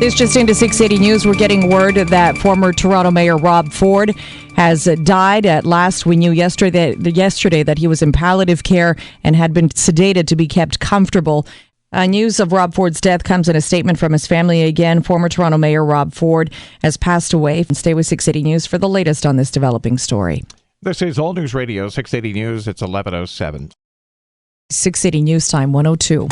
It's just into 680 News. We're getting word that former Toronto Mayor Rob Ford has died. At last, we knew yesterday that he was in palliative care and had been sedated to be kept comfortable. News of Rob Ford's death comes in a statement from his family. Again, former Toronto Mayor Rob Ford has passed away. Stay with 680 News for the latest on this developing story. This is All News Radio, 680 News. It's 11:07. 680 News Time 102.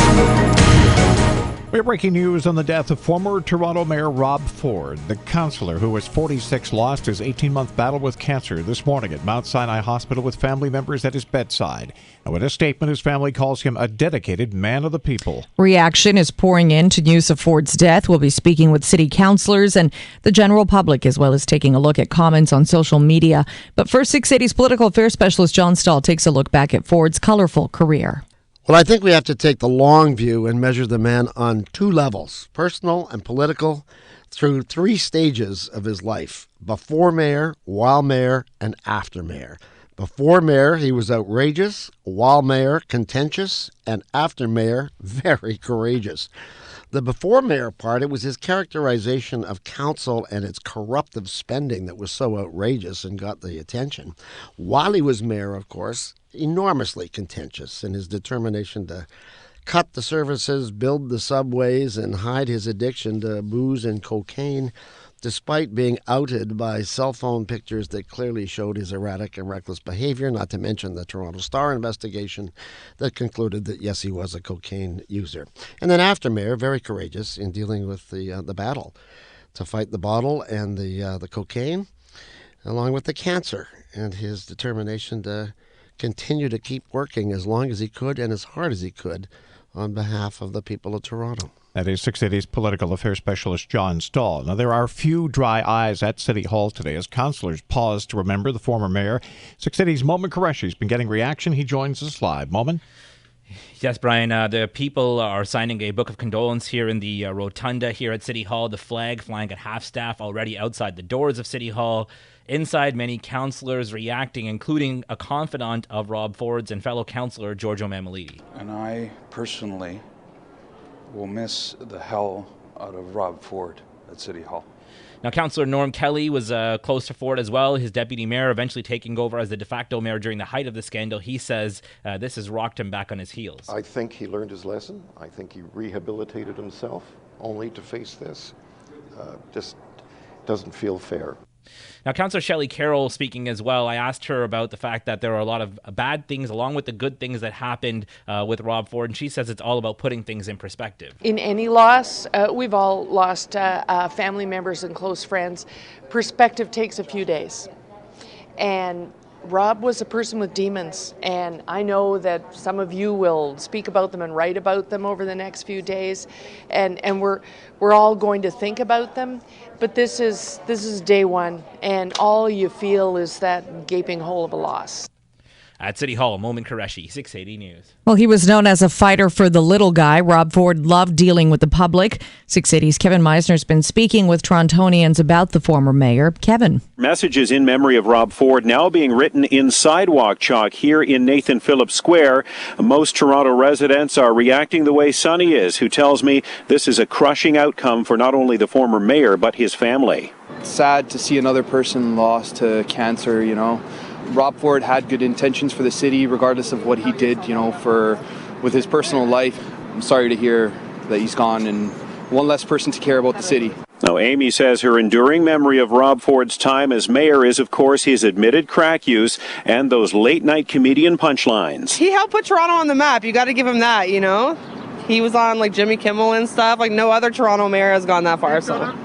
We're breaking news on the death of former Toronto Mayor Rob Ford. The councillor, who was 46, lost his 18-month battle with cancer this morning at Mount Sinai Hospital with family members at his bedside. Now, in a statement, his family calls him a dedicated man of the people. Reaction is pouring in to news of Ford's death. We'll be speaking with city councillors and the general public, as well as taking a look at comments on social media. But first, 680's political affairs specialist John Stahl takes a look back at Ford's colorful career. Well, I think we have to take the long view and measure the man on two levels, personal and political, through three stages of his life: before mayor, while mayor, and after mayor. Before mayor, he was outrageous; while mayor, contentious; and after mayor, very courageous. The before mayor part, it was his characterization of council and its corruptive spending that was so outrageous and got the attention. While he was mayor, of course, enormously contentious in his determination to cut the services, build the subways, and hide his addiction to booze and cocaine, despite being outed by cell phone pictures that clearly showed his erratic and reckless behavior, not to mention the Toronto Star investigation that concluded that, yes, he was a cocaine user. And then after mayor, very courageous in dealing with the battle to fight the bottle and the cocaine, along with the cancer, and his determination to continue to keep working as long as he could and as hard as he could on behalf of the people of Toronto. That is 680's political affairs specialist John Stahl. Now, there are few dry eyes at City Hall today as councillors pause to remember the former mayor. 680's Momin Qureshi has been getting reaction. He joins us live. Momin? Yes, Brian, the people are signing a book of condolence here in the rotunda here at City Hall. The flag flying at half-staff already outside the doors of City Hall. Inside, many councillors reacting, including a confidant of Rob Ford's and fellow councillor Giorgio Mammoliti. And I personally will miss the hell out of Rob Ford at City Hall. Now, Councillor Norm Kelly was close to Ford as well, his deputy mayor eventually taking over as the de facto mayor during the height of the scandal. He says this has rocked him back on his heels. I think he learned his lesson. I think he rehabilitated himself only to face this. Just doesn't feel fair. Now, Councillor Shelley Carroll speaking as well, I asked her about the fact that there are a lot of bad things along with the good things that happened with Rob Ford, and she says it's all about putting things in perspective. In any loss, we've all lost family members and close friends. Perspective takes a few days. And Rob was a person with demons, and I know that some of you will speak about them and write about them over the next few days, and we're all going to think about them. But this is day one, and all you feel is that gaping hole of a loss. At City Hall, Momin Qureshi, 680 News. Well, he was known as a fighter for the little guy. Rob Ford loved dealing with the public. 680's Kevin Meisner has been speaking with Torontonians about the former mayor. Kevin. Messages in memory of Rob Ford now being written in sidewalk chalk here in Nathan Phillips Square. Most Toronto residents are reacting the way Sonny is, who tells me this is a crushing outcome for not only the former mayor, but his family. Sad to see another person lost to cancer, you know. Rob Ford had good intentions for the city, regardless of what he did, you know, with his personal life. I'm sorry to hear that he's gone, and one less person to care about the city. Now, Amy says her enduring memory of Rob Ford's time as mayor is, of course, his admitted crack use and those late-night comedian punchlines. He helped put Toronto on the map. You got to give him that, you know. He was on, like, Jimmy Kimmel and stuff. Like, no other Toronto mayor has gone that far, so...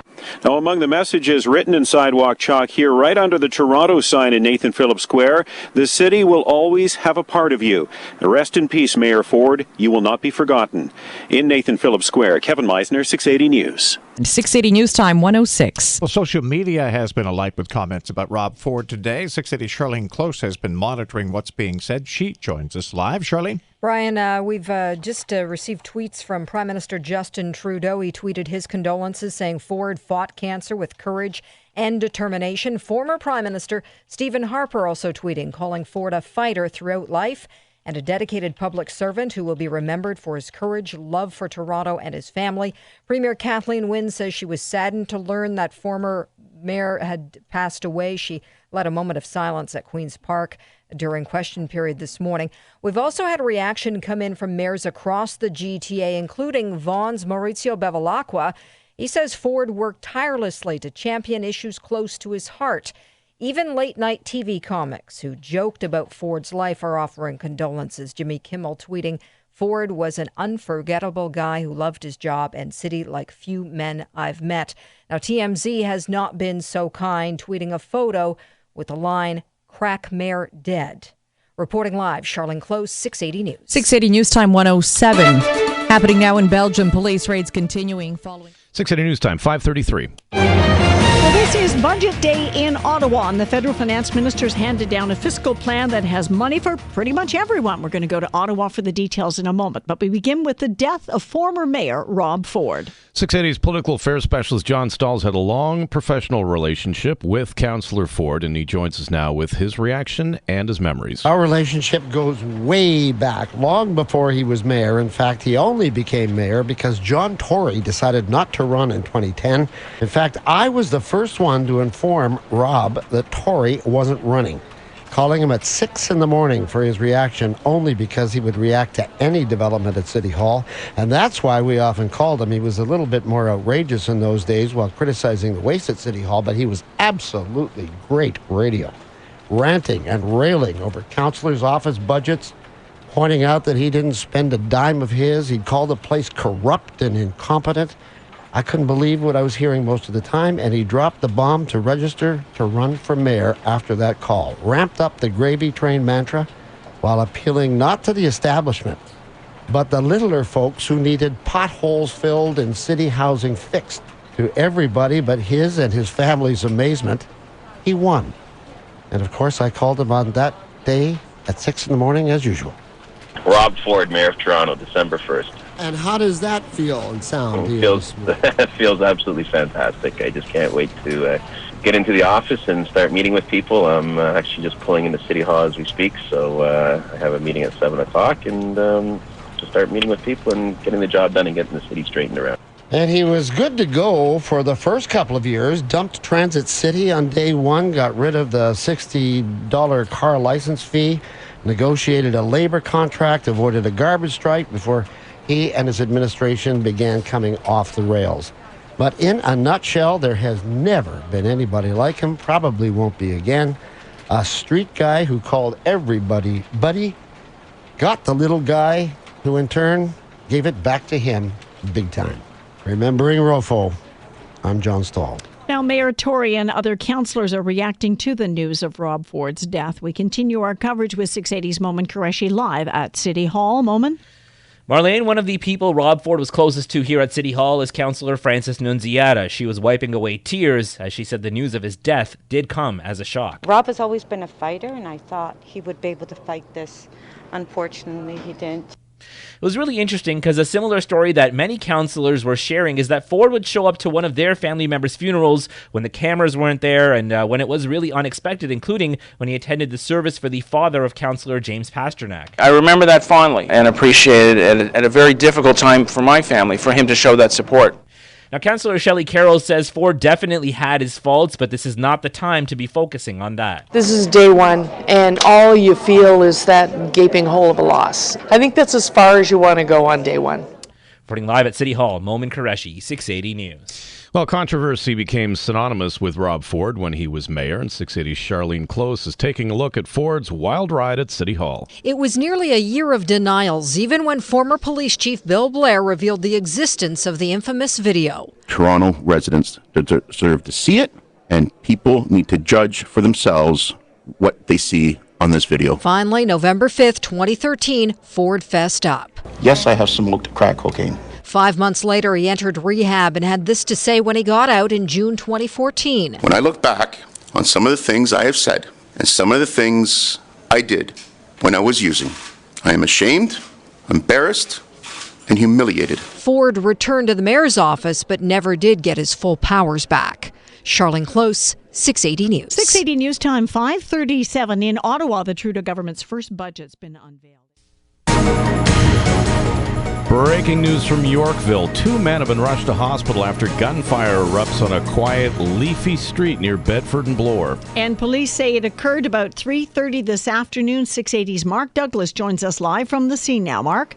Now, among the messages written in sidewalk chalk here right under the Toronto sign in Nathan Phillips Square, the city will always have a part of you. Rest in peace, Mayor Ford. You will not be forgotten. In Nathan Phillips Square, Kevin Meisner, 680 News. 680 News Time 106. Well, social media has been alight with comments about Rob Ford today. 680 Charlene Close has been monitoring what's being said. She joins us live. Charlene? Brian, we've just received tweets from Prime Minister Justin Trudeau. He tweeted his condolences, saying Ford fought cancer with courage and determination. Former Prime Minister Stephen Harper also tweeting, calling Ford a fighter throughout life and a dedicated public servant who will be remembered for his courage, love for Toronto and his family. Premier Kathleen Wynne says she was saddened to learn that former mayor had passed away. She led a moment of silence at Queen's Park during question period this morning. We've also had a reaction come in from mayors across the GTA, including Vaughan's Maurizio Bevilacqua. He says Ford worked tirelessly to champion issues close to his heart. Even late-night TV comics who joked about Ford's life are offering condolences. Jimmy Kimmel tweeting, Ford was an unforgettable guy who loved his job and city like few men I've met. Now, TMZ has not been so kind, tweeting a photo with the line, Crack Mayor dead. Reporting live, Charlene Close, 680 News. 680 News Time 107. Happening now in Belgium. Police raids continuing following. 680 News Time, 5:33. Well, this is Budget Day in Ottawa, and the federal finance ministers handed down a fiscal plan that has money for pretty much everyone. We're going to go to Ottawa for the details in a moment, but we begin with the death of former Mayor Rob Ford. 680's political affairs specialist John Stahls had a long professional relationship with Councillor Ford, and he joins us now with his reaction and his memories. Our relationship goes way back, long before he was mayor. In fact, he only became mayor because John Tory decided not to run in 2010. In fact, I was the first one to inform Rob that Tory wasn't running, calling him at 6 a.m. for his reaction only because he would react to any development at City Hall. And that's why we often called him. He was a little bit more outrageous in those days while criticizing the waste at City Hall, but he was absolutely great radio, ranting and railing over councillors' office budgets, pointing out that he didn't spend a dime of his. He'd call the place corrupt and incompetent. I couldn't believe what I was hearing most of the time, and he dropped the bomb to register to run for mayor after that call. Ramped up the gravy train mantra while appealing not to the establishment, but the littler folks who needed potholes filled and city housing fixed. To everybody but his and his family's amazement, he won. And of course, I called him on that day at 6 a.m. as usual. Rob Ford, Mayor of Toronto, December 1st. And how does that feel and sound? Feels absolutely fantastic. I just can't wait to get into the office and start meeting with people. I'm actually just pulling into City Hall as we speak, so I have a meeting at 7 o'clock and to start meeting with people and getting the job done and getting the city straightened around. And he was good to go for the first couple of years. Dumped Transit City on day one, got rid of the $60 car license fee, negotiated a labor contract, avoided a garbage strike before he and his administration began coming off the rails. But in a nutshell, there has never been anybody like him, probably won't be again. A street guy who called everybody buddy, got the little guy who in turn gave it back to him big time. Remembering Rofo, I'm John Stahls. Now, Mayor Tory and other councillors are reacting to the news of Rob Ford's death. We continue our coverage with 680's Momin Qureshi live at City Hall. Momin? Marlene, one of the people Rob Ford was closest to here at City Hall is Councillor Frances Nunziata. She was wiping away tears as she said the news of his death did come as a shock. Rob has always been a fighter, and I thought he would be able to fight this. Unfortunately, he didn't. It was really interesting because a similar story that many councillors were sharing is that Ford would show up to one of their family members' funerals when the cameras weren't there and when it was really unexpected, including when he attended the service for the father of Councillor James Pasternak. I remember that fondly and appreciated it at a very difficult time for my family, for him to show that support. Now, Councillor Shelley Carroll says Ford definitely had his faults, but this is not the time to be focusing on that. This is day one, and all you feel is that gaping hole of a loss. I think that's as far as you want to go on day one. Reporting live at City Hall, Momin Qureshi, 680 News. Well, controversy became synonymous with Rob Ford when he was mayor, and 680's Charlene Close is taking a look at Ford's wild ride at City Hall. It was nearly a year of denials, even when former police chief Bill Blair revealed the existence of the infamous video. Toronto residents deserve to see it, and people need to judge for themselves what they see on this video. Finally, November 5th, 2013, Ford fessed up. Yes, I have smoked crack cocaine. 5 months later, he entered rehab and had this to say when he got out in June 2014. When I look back on some of the things I have said and some of the things I did when I was using, I am ashamed, embarrassed, and humiliated. Ford returned to the mayor's office but never did get his full powers back. Charlene Close, 680 News. 680 News Time, 5:37 in Ottawa. The Trudeau government's first budget's been unveiled. Breaking news from Yorkville. 2 men have been rushed to hospital after gunfire erupts on a quiet, leafy street near Bedford and Bloor. And police say it occurred about 3:30 this afternoon. 680's Mark Douglas joins us live from the scene now. Mark?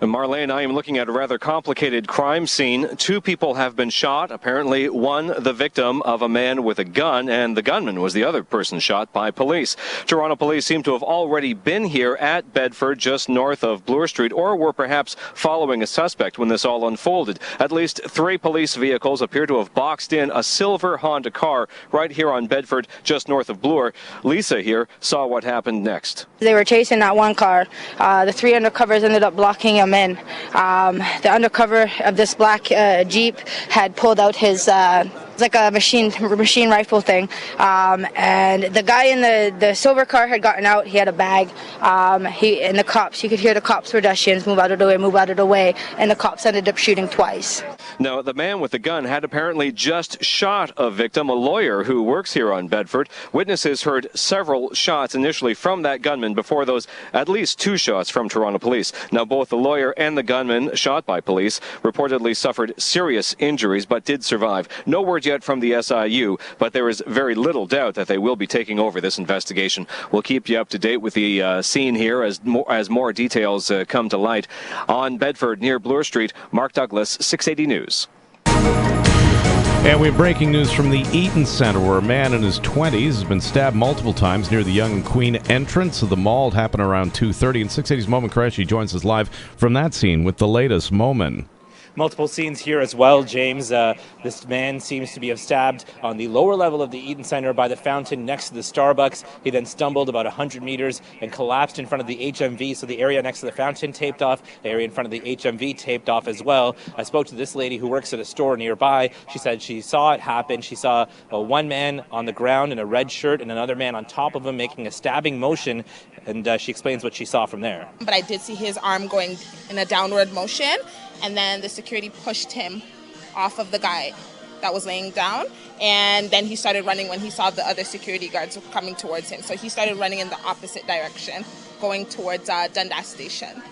Marlene, I am looking at a rather complicated crime scene. 2 people have been shot. Apparently, one the victim of a man with a gun, and the gunman was the other person shot by police. Toronto police seem to have already been here at Bedford, just north of Bloor Street, or were perhaps following a suspect when this all unfolded. At least 3 police vehicles appear to have boxed in a silver Honda car right here on Bedford, just north of Bloor. Lisa here saw what happened next. They were chasing that one car. The 3 undercovers ended up blocking him in. The undercover of this black Jeep had pulled out his like a machine rifle thing, and the guy in the silver car had gotten out. He had a bag. And the cops, you could hear the cops' pedestrians move out of the way, and the cops ended up shooting twice. Now, the man with the gun had apparently just shot a victim, a lawyer who works here on Bedford. Witnesses heard several shots initially from that gunman before those at least 2 shots from Toronto police. Now, both the lawyer and the gunman shot by police reportedly suffered serious injuries but did survive. No word yet from the SIU, but there is very little doubt that they will be taking over this investigation. We'll keep you up to date with the scene here as more details come to light. On Bedford near Bloor Street, Mark Douglas, 680 News. And we have breaking news from the Eaton Centre, where a man in his 20s has been stabbed multiple times near the Yonge and Queen entrance of the mall. It happened around 2:30. And 680's Momin Qureshi joins us live from that scene with the latest. Momin. Multiple scenes here as well, James. This man seems to be stabbed on the lower level of the Eaton Centre by the fountain next to the Starbucks. He then stumbled about 100 meters and collapsed in front of the HMV. So the area next to the fountain taped off, the area in front of the HMV taped off as well. I spoke to this lady who works at a store nearby. She said she saw it happen. She saw one man on the ground in a red shirt and another man on top of him making a stabbing motion. And she explains what she saw from there. But I did see his arm going in a downward motion, and then the security pushed him off of the guy that was laying down, and then he started running when he saw the other security guards coming towards him. So he started running in the opposite direction, going towards Dundas Station.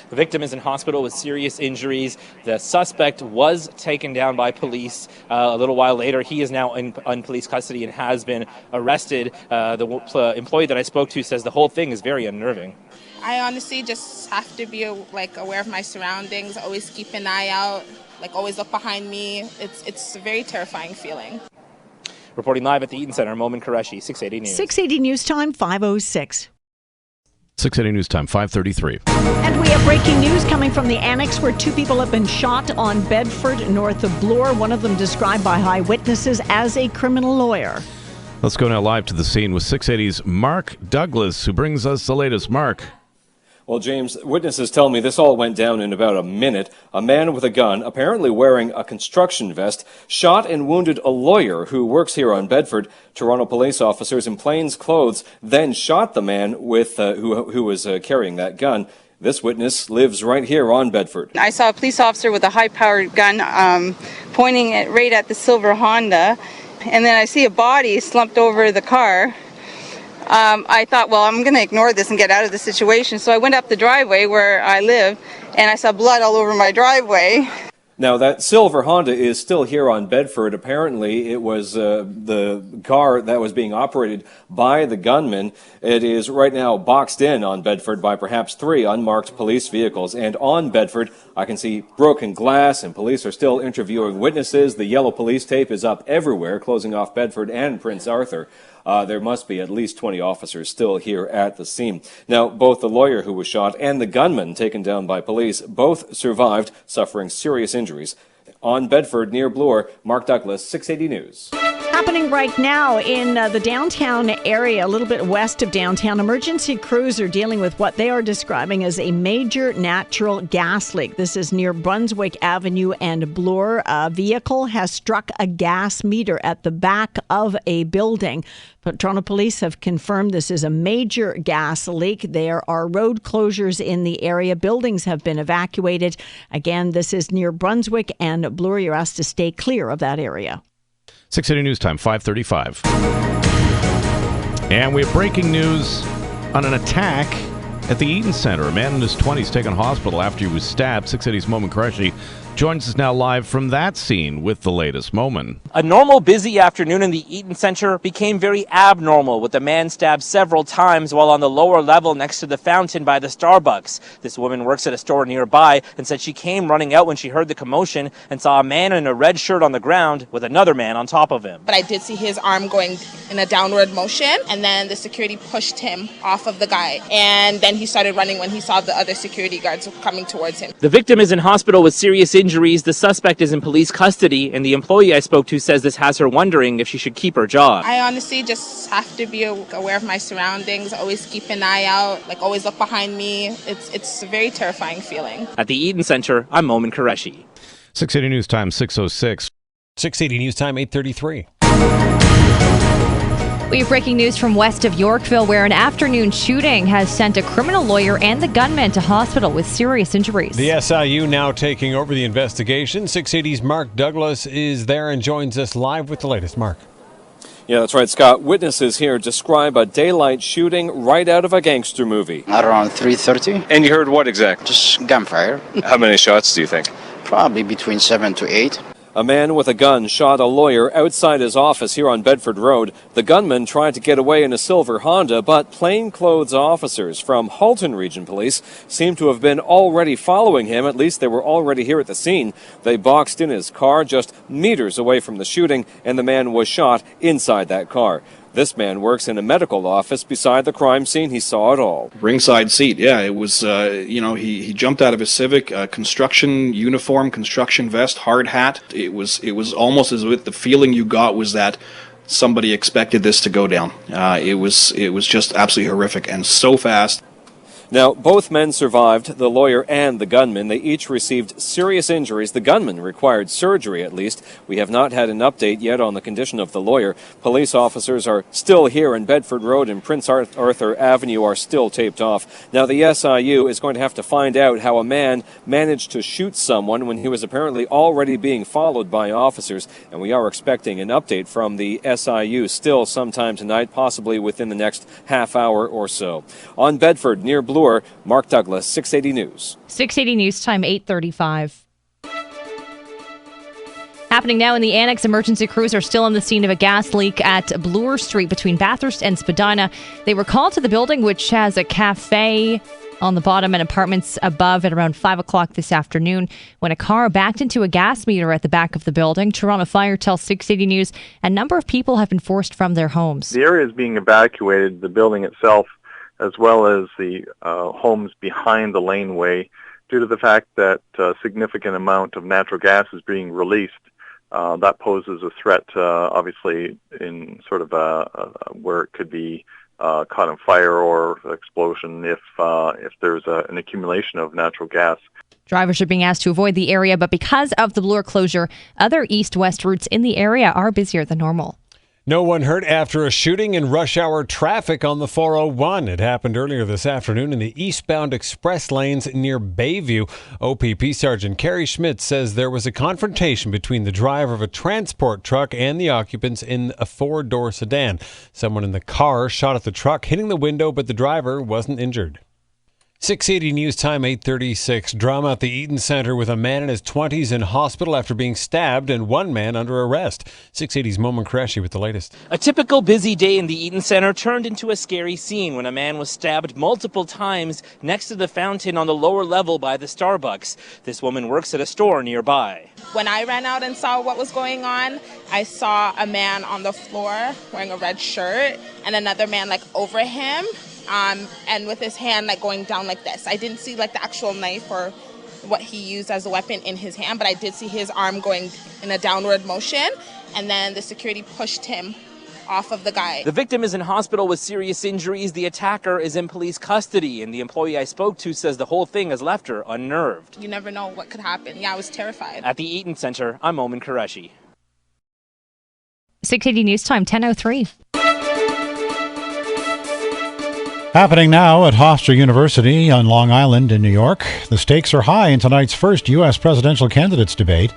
The victim is in hospital with serious injuries. The suspect was taken down by police a little while later. He is now in police custody and has been arrested. The employee that I spoke to says the whole thing is very unnerving. I honestly just have to be aware of my surroundings, always keep an eye out, always look behind me. It's a very terrifying feeling. Reporting live at the Eaton Centre, Momin Qureshi, 680 News. 680 News Time, 5:06. 680 News Time, 5:33. And we have breaking news coming from the Annex, where 2 people have been shot on Bedford, north of Bloor. One of them described by eyewitnesses as a criminal lawyer. Let's go now live to the scene with 680's Mark Douglas, who brings us the latest. Mark. Well, James, witnesses tell me this all went down in about a minute. A man with a gun, apparently wearing a construction vest, shot and wounded a lawyer who works here on Bedford. Toronto police officers in plain clothes then shot the man with who was carrying that gun. This witness lives right here on Bedford. I saw a police officer with a high-powered gun pointing it right at the silver Honda, and then I see a body slumped over the car. I thought, well, I'm going to ignore this and get out of the situation. So I went up the driveway where I live, and I saw blood all over my driveway. Now, that silver Honda is still here on Bedford. Apparently, it was the car that was being operated by the gunman. It is right now boxed in on Bedford by perhaps 3 unmarked police vehicles. And on Bedford, I can see broken glass, and police are still interviewing witnesses. The yellow police tape is up everywhere, closing off Bedford and Prince Arthur. There must be at least 20 officers still here at the scene. Now, both the lawyer who was shot and the gunman taken down by police both survived, suffering serious injuries. On Bedford, near Bloor, Mark Douglas, 680 News. Happening right now in the downtown area, a little bit west of downtown, emergency crews are dealing with what they are describing as a major natural gas leak. This is near Brunswick Avenue and Bloor. A vehicle has struck a gas meter at the back of a building. But Toronto police have confirmed this is a major gas leak. There are road closures in the area. Buildings have been evacuated. Again, this is near Brunswick and Bloor. You're asked to stay clear of that area. 680 News Time, 5:35. And we have breaking news on an attack At the Eaton Center, a man in his 20s taken to hospital after he was stabbed. 680's Momin Qureshi joins us now live from that scene with the latest. Momin. A normal busy afternoon in the Eaton Center became very abnormal, with the man stabbed several times while on the lower level next to the fountain by the Starbucks. This woman works at a store nearby and said she came running out when she heard the commotion and saw a man in a red shirt on the ground with another man on top of him. But I did see his arm going in a downward motion, and then the security pushed him off of the guy. And then he started running when he saw the other security guards coming towards him. The victim is in hospital with serious injuries. The suspect is in police custody, and the employee I spoke to says this has her wondering if she should keep her job. I honestly just have to be aware of my surroundings, always keep an eye out, always look behind me. It's a very terrifying feeling. At the Eaton Center, I'm Momin Qureshi. 680 News Time 6:06. 680 News Time 8:33. We have breaking news from west of Yorkville, where an afternoon shooting has sent a criminal lawyer and the gunman to hospital with serious injuries. The SIU now taking over the investigation. 680's Mark Douglas is there and joins us live with the latest. Mark. Yeah, that's right, Scott. Witnesses here describe a daylight shooting right out of a gangster movie. At around 3:30. And you heard what exactly? Just gunfire. How many shots do you think? Probably between 7 to 8. A man with a gun shot a lawyer outside his office here on Bedford Road. The gunman tried to get away in a silver Honda, but plainclothes officers from Halton Region Police seem to have been already following him. At least they were already here at the scene. They boxed in his car just meters away from the shooting, and the man was shot inside that car. This man works in a medical office beside the crime scene. He saw it all. Ringside seat, yeah. It was, he jumped out of his Civic, construction uniform, construction vest, hard hat. It was almost as if the feeling you got was that somebody expected this to go down. It was just absolutely horrific and so fast. Now, both men survived, the lawyer and the gunman. They each received serious injuries. The gunman required surgery, at least. We have not had an update yet on the condition of the lawyer. Police officers are still here, and Bedford Road and Prince Arthur Avenue are still taped off. Now, the SIU is going to have to find out how a man managed to shoot someone when he was apparently already being followed by officers, and we are expecting an update from the SIU still sometime tonight, possibly within the next half hour or so. On Bedford, near Bloor, Mark Douglas, 680 News. 680 News Time 8:35. Happening now in the Annex, emergency crews are still on the scene of a gas leak at Bloor Street between Bathurst and Spadina. They were called to the building, which has a cafe on the bottom and apartments above, at around 5 o'clock this afternoon when a car backed into a gas meter at the back of the building. Toronto Fire tells 680 News a number of people have been forced from their homes. The area is being evacuated, the building itself, as well as the homes behind the laneway, due to the fact that a significant amount of natural gas is being released. That poses a threat, obviously, in sort of where it could be caught on fire or explosion if there's an accumulation of natural gas. Drivers are being asked to avoid the area, but because of the Bloor closure, other east-west routes in the area are busier than normal. No one hurt after a shooting in rush hour traffic on the 401. It happened earlier this afternoon in the eastbound express lanes near Bayview. OPP Sergeant Kerry Schmidt says there was a confrontation between the driver of a transport truck and the occupants in a four-door sedan. Someone in the car shot at the truck, hitting the window, but the driver wasn't injured. 680 News Time 8:36. Drama at the Eaton Center with a man in his 20s in hospital after being stabbed and one man under arrest. 680's Momin Qureshi with the latest. A typical busy day in the Eaton Center turned into a scary scene when a man was stabbed multiple times next to the fountain on the lower level by the Starbucks. This woman works at a store nearby. When I ran out and saw what was going on, I saw a man on the floor wearing a red shirt and another man over him. And with his hand going down like this. I didn't see the actual knife or what he used as a weapon in his hand, but I did see his arm going in a downward motion, and then the security pushed him off of the guy. The victim is in hospital with serious injuries. The attacker is in police custody, and the employee I spoke to says the whole thing has left her unnerved. You never know what could happen. Yeah, I was terrified. At the Eaton Center, I'm Momin Qureshi. 680 News Time 10:03. Happening now at Hofstra University on Long Island in New York. The stakes are high in tonight's first U.S. presidential candidates debate.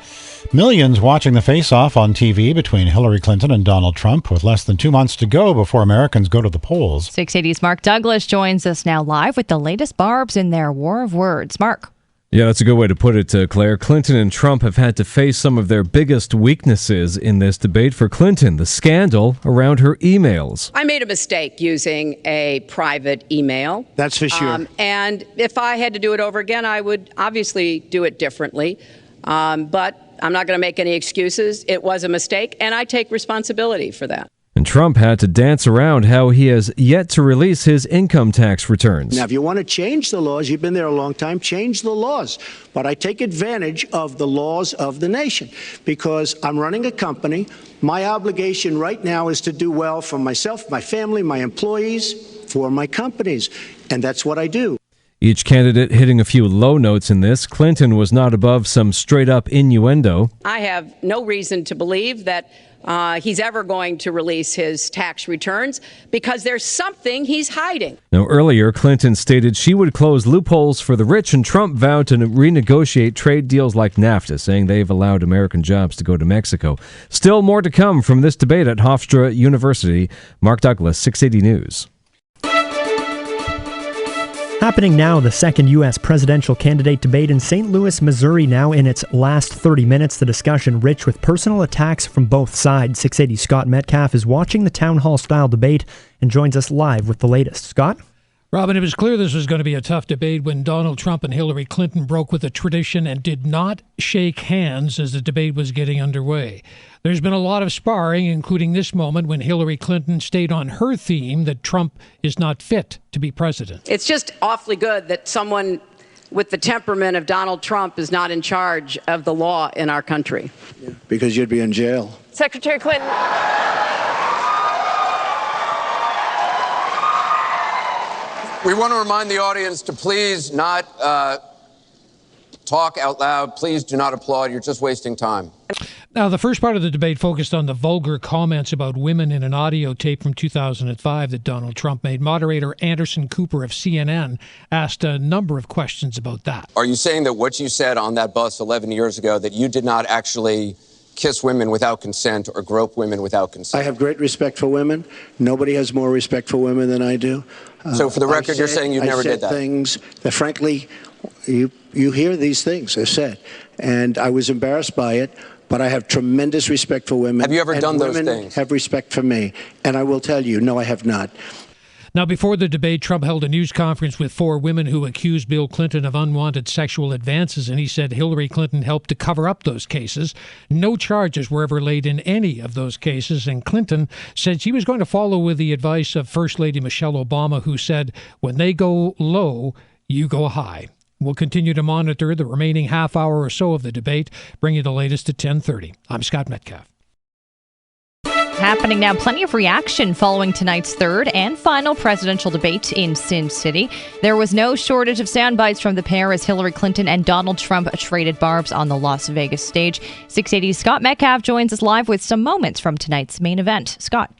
Millions watching the face-off on TV between Hillary Clinton and Donald Trump, with less than 2 months to go before Americans go to the polls. 680's Mark Douglas joins us now live with the latest barbs in their war of words. Mark. Yeah, that's a good way to put it, Claire. Clinton and Trump have had to face some of their biggest weaknesses in this debate. For Clinton, the scandal around her emails. I made a mistake using a private email. That's for sure. And if I had to do it over again, I would obviously do it differently. But I'm not going to make any excuses. It was a mistake, and I take responsibility for that. And Trump had to dance around how he has yet to release his income tax returns. Now, if you want to change the laws, you've been there a long time, change the laws. But I take advantage of the laws of the nation because I'm running a company. My obligation right now is to do well for myself, my family, my employees, for my companies. And that's what I do. Each candidate hitting a few low notes in this. Clinton was not above some straight-up innuendo. I have no reason to believe that he's ever going to release his tax returns because there's something he's hiding. Now, earlier, Clinton stated she would close loopholes for the rich, and Trump vowed to renegotiate trade deals like NAFTA, saying they've allowed American jobs to go to Mexico. Still more to come from this debate at Hofstra University. Mark Douglas, 680 News. Happening now, the second U.S. presidential candidate debate in St. Louis, Missouri, now in its last 30 minutes. The discussion rich with personal attacks from both sides. 680 Scott Metcalf is watching the town hall-style debate and joins us live with the latest. Scott? Robin, it was clear this was going to be a tough debate when Donald Trump and Hillary Clinton broke with the tradition and did not shake hands as the debate was getting underway. There's been a lot of sparring, including this moment when Hillary Clinton stayed on her theme that Trump is not fit to be president. It's just awfully good that someone with the temperament of Donald Trump is not in charge of the law in our country. Because you'd be in jail. Secretary Clinton. We want to remind the audience to please not talk out loud. Please do not applaud. You're just wasting time. Now, the first part of the debate focused on the vulgar comments about women in an audio tape from 2005 that Donald Trump made. Moderator Anderson Cooper of CNN asked a number of questions about that. Are you saying that what you said on that bus 11 years ago, that you did not actually kiss women without consent or grope women without consent? I have great respect for women. Nobody has more respect for women than I do. So for the record, you're saying you never did that? I said things that, frankly, you hear these things I said, and I was embarrassed by it, but I have tremendous respect for women. Have you ever done those women things? Have respect for me, and I will tell you, no, I have not. Now, before the debate, Trump held a news conference with 4 women who accused Bill Clinton of unwanted sexual advances, and he said Hillary Clinton helped to cover up those cases. No charges were ever laid in any of those cases, and Clinton said she was going to follow with the advice of First Lady Michelle Obama, who said, when they go low, you go high. We'll continue to monitor the remaining half hour or so of the debate, bring you the latest at 10:30. I'm Scott Metcalf. Happening now, plenty of reaction following tonight's third and final presidential debate in Sin City. There was no shortage of sound bites from the pair as Hillary Clinton and Donald Trump traded barbs on the Las Vegas stage. 680's Scott Metcalf joins us live with some moments from tonight's main event. Scott.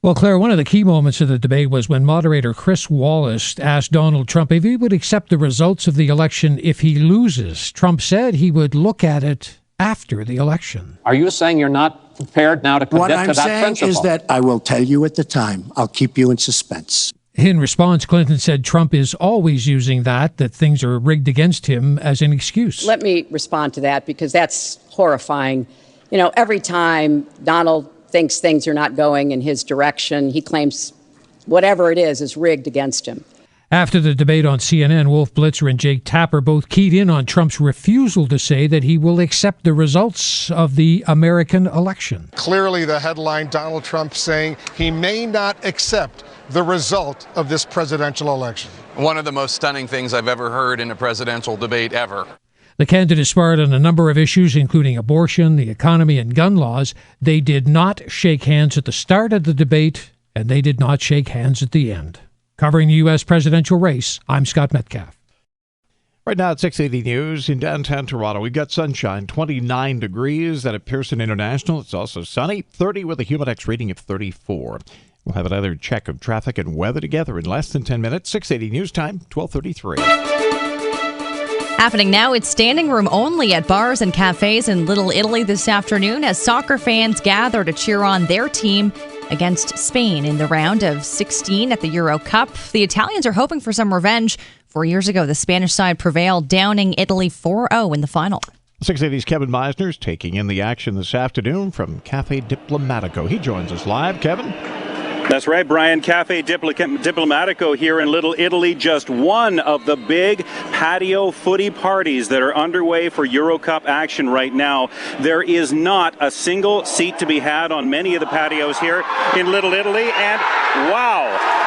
Well, Claire, one of the key moments of the debate was when moderator Chris Wallace asked Donald Trump if he would accept the results of the election if he loses. Trump said he would look at it after the election. Are you saying you're not prepared now to commit to that principle? What I'm saying is that I will tell you at the time. I'll keep you in suspense. In response, Clinton said Trump is always using that things are rigged against him as an excuse. Let me respond to that because that's horrifying. You know, every time Donald thinks things are not going in his direction, he claims whatever it is rigged against him. After the debate on CNN, Wolf Blitzer and Jake Tapper both keyed in on Trump's refusal to say that he will accept the results of the American election. Clearly, the headline, Donald Trump saying he may not accept the result of this presidential election. One of the most stunning things I've ever heard in a presidential debate ever. The candidates sparred on a number of issues, including abortion, the economy, and gun laws. They did not shake hands at the start of the debate, and they did not shake hands at the end. Covering the U.S. presidential race, I'm Scott Metcalf. Right now at 680 News in downtown Toronto, we've got sunshine, 29 degrees. At Pearson International, it's also sunny, 30 with a Humidex rating of 34. We'll have another check of traffic and weather together in less than 10 minutes. 680 News Time, 12:33. Happening now, it's standing room only at bars and cafes in Little Italy this afternoon as soccer fans gather to cheer on their team against Spain in the round of 16 at the Euro Cup. The Italians are hoping for some revenge. 4 years ago, the Spanish side prevailed, downing Italy 4-0 in the final. 680's Kevin Meisner's taking in the action this afternoon from Cafe Diplomatico. He joins us live. Kevin? That's right, Brian. Cafe Diplomatico here in Little Italy, just one of the big patio footy parties that are underway for Euro Cup action right now. There is not a single seat to be had on many of the patios here in Little Italy, and wow!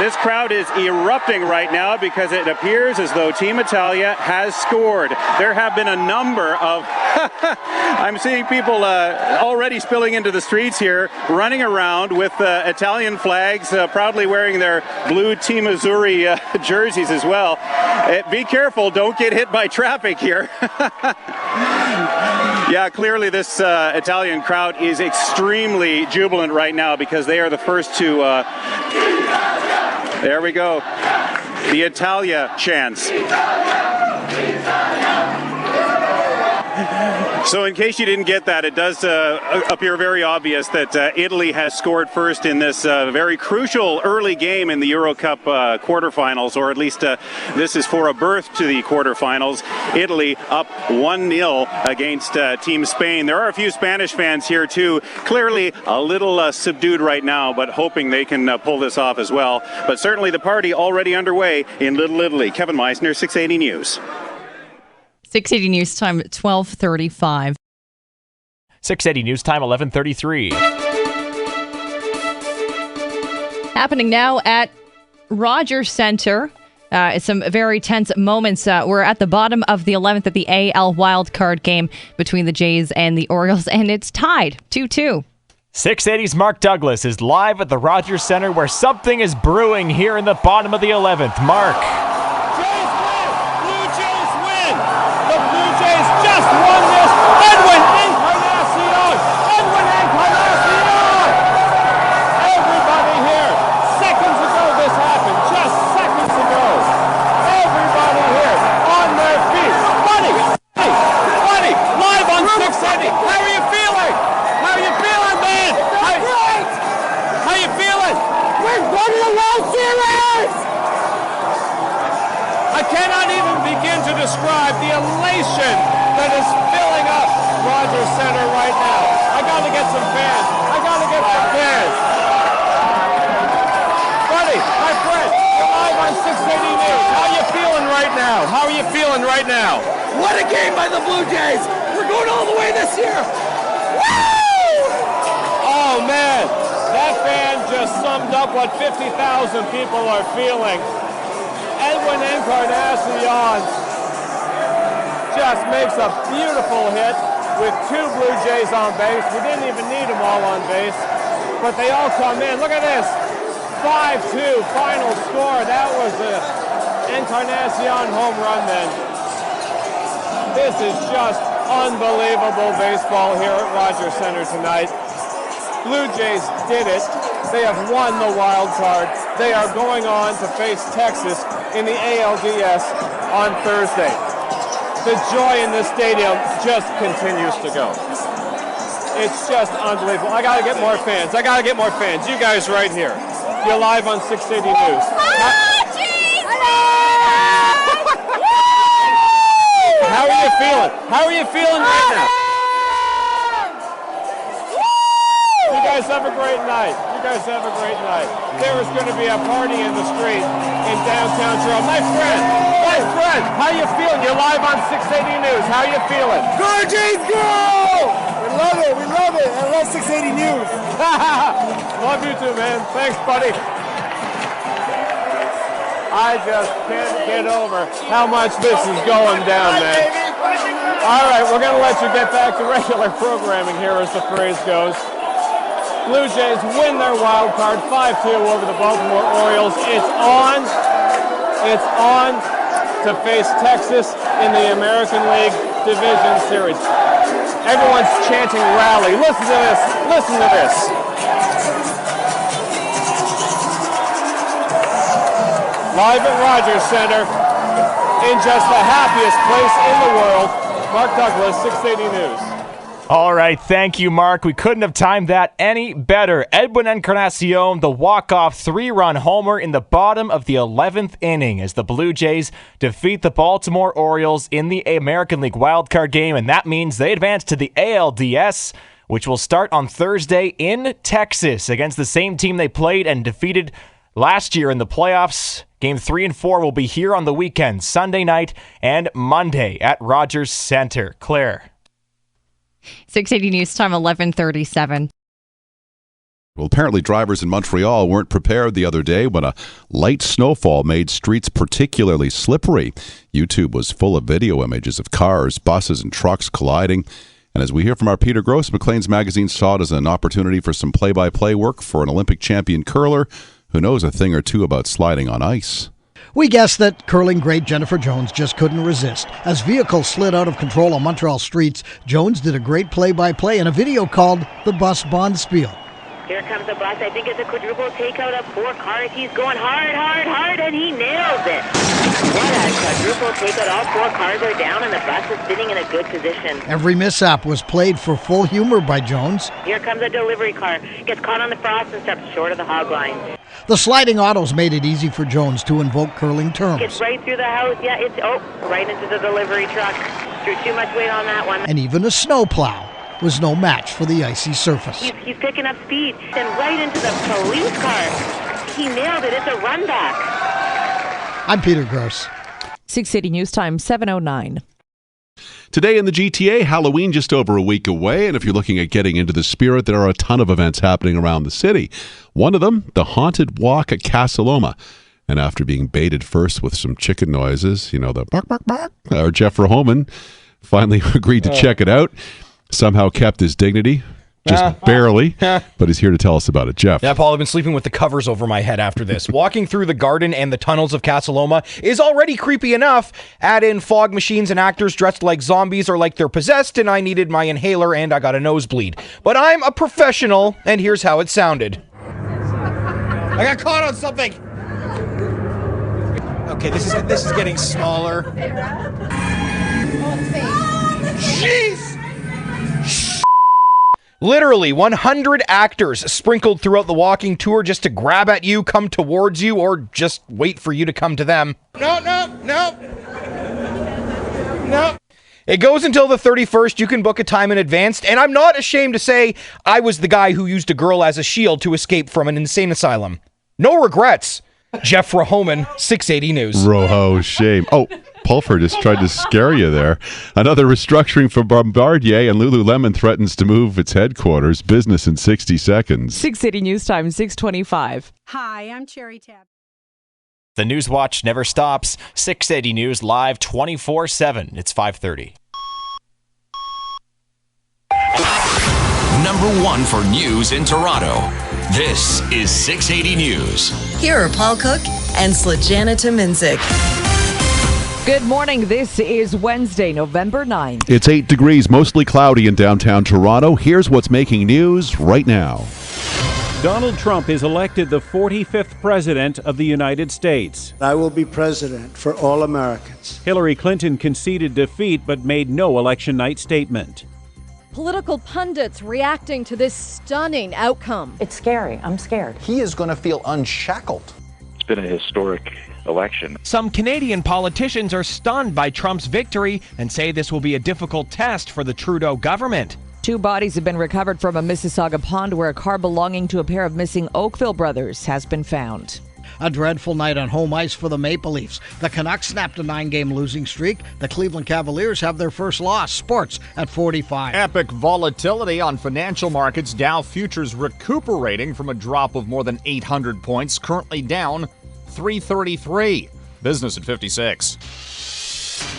This crowd is erupting right now because it appears as though Team Italia has scored. There have been a number of, I'm seeing people already spilling into the streets here, running around with Italian flags, proudly wearing their blue Team Azzurri jerseys as well. Be careful, don't get hit by traffic here. Yeah, clearly this Italian crowd is extremely jubilant right now because they are the first to... there we go. The Italia chants. So in case you didn't get that, it does appear very obvious that Italy has scored first in this very crucial early game in the Euro Cup quarterfinals, or at least this is for a berth to the quarterfinals. Italy up 1-0 against Team Spain. There are a few Spanish fans here too, clearly a little subdued right now, but hoping they can pull this off as well. But certainly the party already underway in Little Italy. Kevin Meisner, 680 News. 680 News Time at 12:35. 680 News Time, 11:33. Happening now at Rogers Center. Some very tense moments. We're at the bottom of the 11th at the AL wildcard game between the Jays and the Orioles, and it's tied 2-2. 680's Mark Douglas is live at the Rogers Center where something is brewing here in the bottom of the 11th. Mark. Just won this. Edwin Encarnacion! Edwin Encarnacion! Everybody here. Seconds ago this happened. Just seconds ago. Everybody here on their feet. Buddy! Live on 680. How are you feeling? How are you feeling, man? How you feeling? We're going to the World Series! I cannot even begin to describe the elation that is filling up Rogers Center right now. I got to get some fans. Buddy, my friend, you're live on 680 News. How are you feeling right now? What a game by the Blue Jays. We're going all the way this year. Woo! Oh, man. That fan just summed up what 50,000 people are feeling. Edwin Encarnacion just makes a beautiful hit with two Blue Jays on base. We didn't even need them all on base, but they all come in. Look at this, 5-2 final score. That was an Encarnacion home run then. This is just unbelievable baseball here at Rogers Center tonight. Blue Jays did it. They have won the wild card. They are going on to face Texas in the ALDS on Thursday. The joy in this stadium just continues to go. It's just unbelievable. I got to get more fans. You guys right here. You're live on 680 News. How are you feeling? How are you feeling right now? You guys have a great night. There is going to be a party in the street in downtown Toronto. My friend, how you feeling? You're live on 680 News. How you feeling? Go Jays, go! We love it. I love 680 News. Love you too, man. Thanks, buddy. I just can't get over how much this is going down, man. All right, we're going to let you get back to regular programming here, as the phrase goes. Blue Jays win their wild card 5-2 over the Baltimore Orioles. It's on to face Texas in the American League Division Series. Everyone's chanting rally. Listen to this. live at Rogers Center, in just the happiest place in the world. Mark Douglas, 680 News. All right, thank you, Mark. We couldn't have timed that any better. Edwin Encarnacion, the walk-off 3-run homer in the bottom of the 11th inning as the Blue Jays defeat the Baltimore Orioles in the American League wildcard game, and that means they advance to the ALDS, which will start on Thursday in Texas against the same team they played and defeated last year in the playoffs. Game 3 and 4 will be here on the weekend, Sunday night and Monday at Rogers Center. Claire. 680 News Time, 11:37. Well, apparently drivers in Montreal weren't prepared the other day when a light snowfall made streets particularly slippery. YouTube was full of video images of cars, buses, and trucks colliding. And as we hear from our Peter Gross, Maclean's Magazine saw it as an opportunity for some play-by-play work for an Olympic champion curler who knows a thing or two about sliding on ice. We guessed that curling great Jennifer Jones just couldn't resist. As vehicles slid out of control on Montreal streets, Jones did a great play-by-play in a video called The Bus Bonspiel. Here comes the bus. I think it's a quadruple takeout of 4 cars. He's going hard, and he nails it. What a quadruple takeout. All 4 cars are down, and the bus is sitting in a good position. Every mishap was played for full humor by Jones. Here comes a delivery car. Gets caught on the frost and steps short of the hog line. The sliding autos made it easy for Jones to invoke curling terms. Gets right through the house. Yeah, right into the delivery truck. Threw too much weight on that one. And even a snowplow was no match for the icy surface. He's picking up speed. Then right into the police car. He nailed it. It's a run back. I'm Peter Gross. 680 News Time, 7:09. Today in the GTA, Halloween just over a week away, and if you're looking at getting into the spirit, there are a ton of events happening around the city. One of them, the Haunted Walk at Casa Loma. And after being baited first with some chicken noises, the bark, bark, bark, Jeff Rahoman finally agreed to check it out. Somehow kept his dignity, just barely, but he's here to tell us about it. Jeff. Yeah, Paul, I've been sleeping with the covers over my head after this. Walking through the garden and the tunnels of Casa Loma is already creepy enough. Add in fog machines and actors dressed like zombies or like they're possessed, and I needed my inhaler and I got a nosebleed. But I'm a professional, and here's how it sounded. I got caught on something. Okay, this is getting smaller. Jeez! Literally 100 actors sprinkled throughout the walking tour just to grab at you, come towards you, or just wait for you to come to them. No. It goes until the 31st. You can book a time in advance, and I'm not ashamed to say I was the guy who used a girl as a shield to escape from an insane asylum. No regrets. Jeff Rahoman, 680 News. Roho, shame. Oh, Pulford just tried to scare you there. Another restructuring for Bombardier, and Lululemon threatens to move its headquarters. Business in 60 seconds. 680 News Time, 625. Hi, I'm Cherry Tab. The News Watch never stops. 680 News live 24/7. It's 5:30. Number 1 for news in Toronto. This is 680 News. Here are Paul Cook and Slijana Tominzik. Good morning. This is Wednesday, November 9th. It's 8 degrees, mostly cloudy in downtown Toronto. Here's what's making news right now. Donald Trump is elected the 45th president of the United States. I will be president for all Americans. Hillary Clinton conceded defeat but made no election night statement. Political pundits reacting to this stunning outcome. It's scary. I'm scared. He is going to feel unshackled. It's been a historic election. Some Canadian politicians are stunned by Trump's victory and say this will be a difficult test for the Trudeau government. 2 bodies have been recovered from a Mississauga pond where a car belonging to a pair of missing Oakville brothers has been found. A dreadful night on home ice for the Maple Leafs. The Canucks snapped a 9-game losing streak. The Cleveland Cavaliers have their first loss. Sports at 45. Epic volatility on financial markets. Dow futures recuperating from a drop of more than 800 points, currently down 333. Business at 56.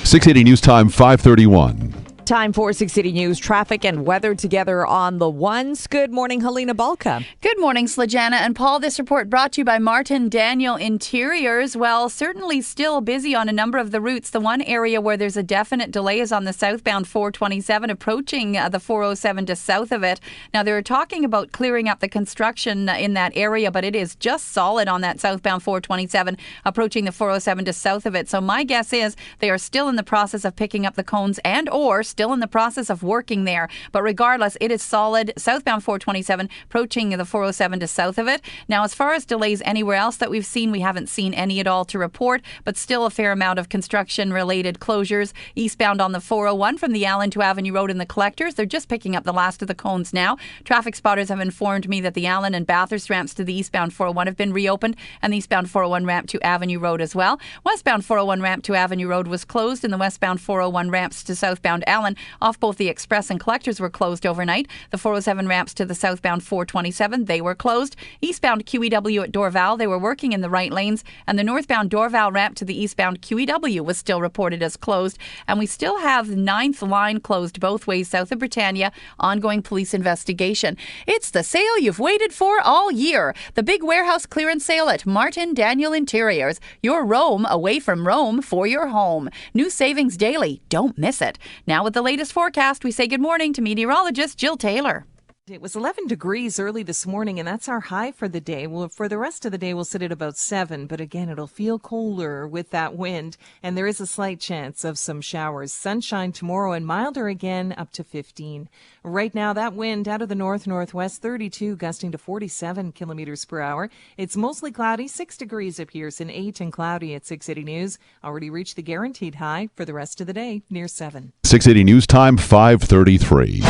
680 News Time, 5:31. Time for 680 News traffic and weather together on the ones. Good morning, Helena Balka. Good morning, Slajana and Paul. This report brought to you by Martin Daniel Interiors. Well, certainly still busy on a number of the routes. The one area where there's a definite delay is on the southbound 427 approaching the 407 to south of it. Now, they're talking about clearing up the construction in that area, but it is just solid on that southbound 427 approaching the 407 to south of it. So my guess is they are still in the process of picking up the cones and or still in the process of working there. But regardless, it is solid southbound 427 approaching the 407 to south of it. Now, as far as delays anywhere else that we've seen, we haven't seen any at all to report, but still a fair amount of construction-related closures. Eastbound on the 401 from the Allen to Avenue Road in the Collectors, they're just picking up the last of the cones now. Traffic spotters have informed me that the Allen and Bathurst ramps to the eastbound 401 have been reopened, and the eastbound 401 ramp to Avenue Road as well. Westbound 401 ramp to Avenue Road was closed, and the westbound 401 ramps to southbound Allen off both the Express and Collectors were closed overnight. The 407 ramps to the southbound 427, they were closed. Eastbound QEW at Dorval, they were working in the right lanes, and the northbound Dorval ramp to the eastbound QEW was still reported as closed. And we still have the 9th line closed both ways south of Britannia, ongoing police investigation. It's the sale you've waited for all year. The big warehouse clearance sale at Martin Daniel Interiors. Your Rome away from Rome for your home. New savings daily. Don't miss it. Now with the latest forecast, we say good morning to meteorologist Jill Taylor. It was 11 degrees early this morning, and that's our high for the day. Well, for the rest of the day, we'll sit at about 7, but again, it'll feel colder with that wind, and there is a slight chance of some showers. Sunshine tomorrow and milder again, up to 15. Right now, that wind out of the north-northwest, 32, gusting to 47 kilometers per hour. It's mostly cloudy, 6 degrees at Pearson, 8 and cloudy at 680 News. Already reached the guaranteed high for the rest of the day, near 7. 680 News Time, 5:33.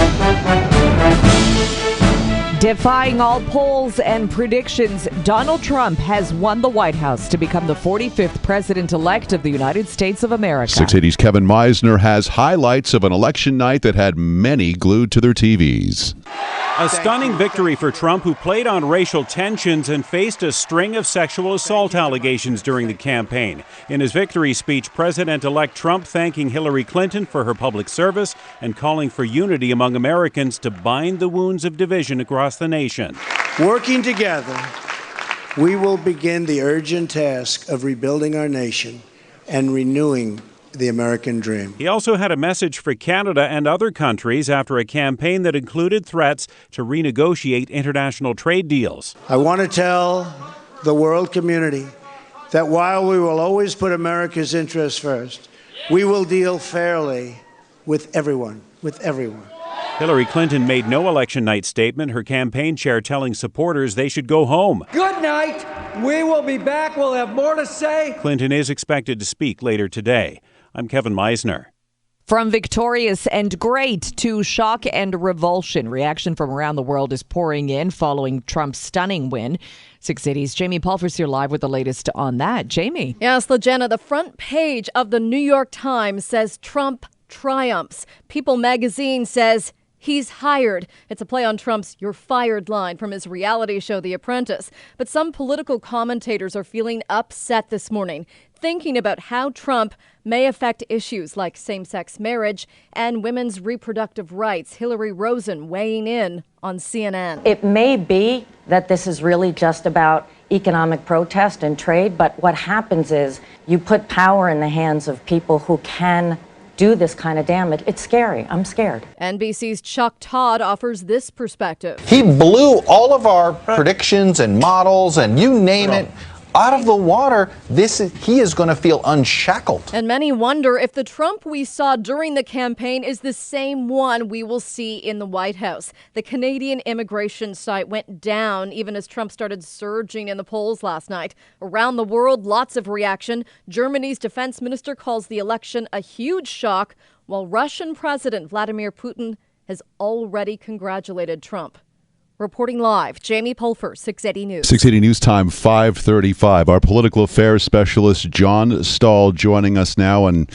Defying all polls and predictions, Donald Trump has won the White House to become the 45th president-elect of the United States of America. 680's Kevin Meisner has highlights of an election night that had many glued to their TVs. A stunning victory for Trump, who played on racial tensions and faced a string of sexual assault allegations during the campaign. In his victory speech, President-elect Trump thanking Hillary Clinton for her public service and calling for unity among Americans to bind the wounds of division across the nation. Working together, we will begin the urgent task of rebuilding our nation and renewing the American dream. He also had a message for Canada and other countries after a campaign that included threats to renegotiate international trade deals. I want to tell the world community that while we will always put America's interests first, we will deal fairly with everyone, Hillary Clinton made no election night statement, her campaign chair telling supporters they should go home. Good night. We will be back. We'll have more to say. Clinton is expected to speak later today. I'm Kevin Meisner. From victorious and great to shock and revulsion, reaction from around the world is pouring in following Trump's stunning win. 680's Jamie Pulver's here live with the latest on that. Jamie. Yes, Lejana, the front page of the New York Times says Trump triumphs. People magazine says he's hired. It's a play on Trump's "you're fired" line from his reality show, The Apprentice. But some political commentators are feeling upset this morning, thinking about how Trump may affect issues like same-sex marriage and women's reproductive rights. Hillary Rosen weighing in on CNN. It may be that this is really just about economic protest and trade, but what happens is you put power in the hands of people who can do this kind of damage. It's scary. I'm scared. NBC's Chuck Todd offers this perspective. He blew all of our predictions and models and you name it out of the water. He is going to feel unshackled. And many wonder if the Trump we saw during the campaign is the same one we will see in the White House. The Canadian immigration site went down even as Trump started surging in the polls last night. Around the world, lots of reaction. Germany's defense minister calls the election a huge shock, while Russian President Vladimir Putin has already congratulated Trump. Reporting live, Jamie Pulver, 680 News. 680 News Time, 5:35. Our political affairs specialist, John Stahl, joining us now. And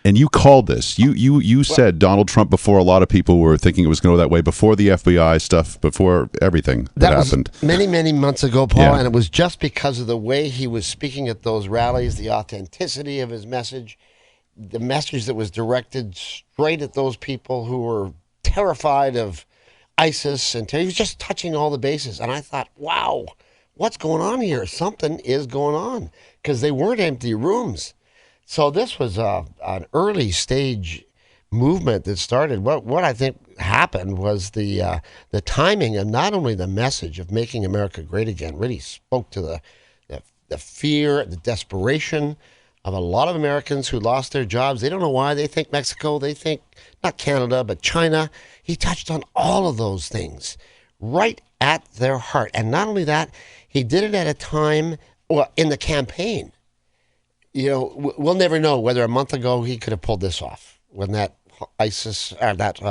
you called this. You said Donald Trump before a lot of people were thinking it was going to go that way, before the FBI stuff, before everything that happened. Many, many months ago, Paul, and it was just because of the way he was speaking at those rallies, the authenticity of his message. the message that was directed straight at those people who were terrified of ISIS, and he was just touching all the bases. And I thought, wow, what's going on here? Something is going on, because they weren't empty rooms. So this was an early stage movement that started. What I think happened was the timing of not only the message of making America great again really spoke to the fear, the desperation of a lot of Americans who lost their jobs. They don't know why. They think Mexico, they think not Canada, but China. He touched on all of those things right at their heart. And not only that, he did it at a time in the campaign. You know, we'll never know whether a month ago he could have pulled this off when that ISIS or that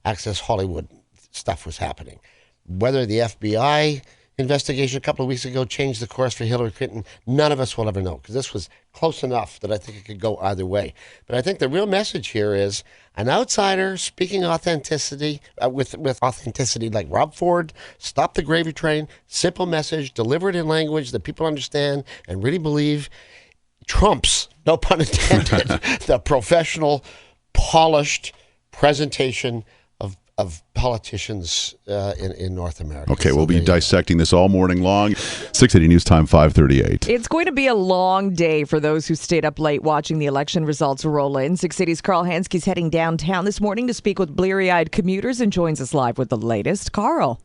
Access Hollywood stuff was happening. Whether the FBI investigation a couple of weeks ago changed the course for Hillary Clinton, none of us will ever know, because this was close enough that I think it could go either way. But I think the real message here is an outsider speaking authenticity with authenticity, like Rob Ford. Stop the gravy train. Simple message, deliver it in language that people understand and really believe. Trumps, no pun intended, the professional, polished presentation of politicians in North America. Okay, we'll be dissecting this all morning long. 680 News Time, 5:38. It's going to be a long day for those who stayed up late watching the election results roll in. 680's Carl Hanske's heading downtown this morning to speak with bleary-eyed commuters and joins us live with the latest. Carl.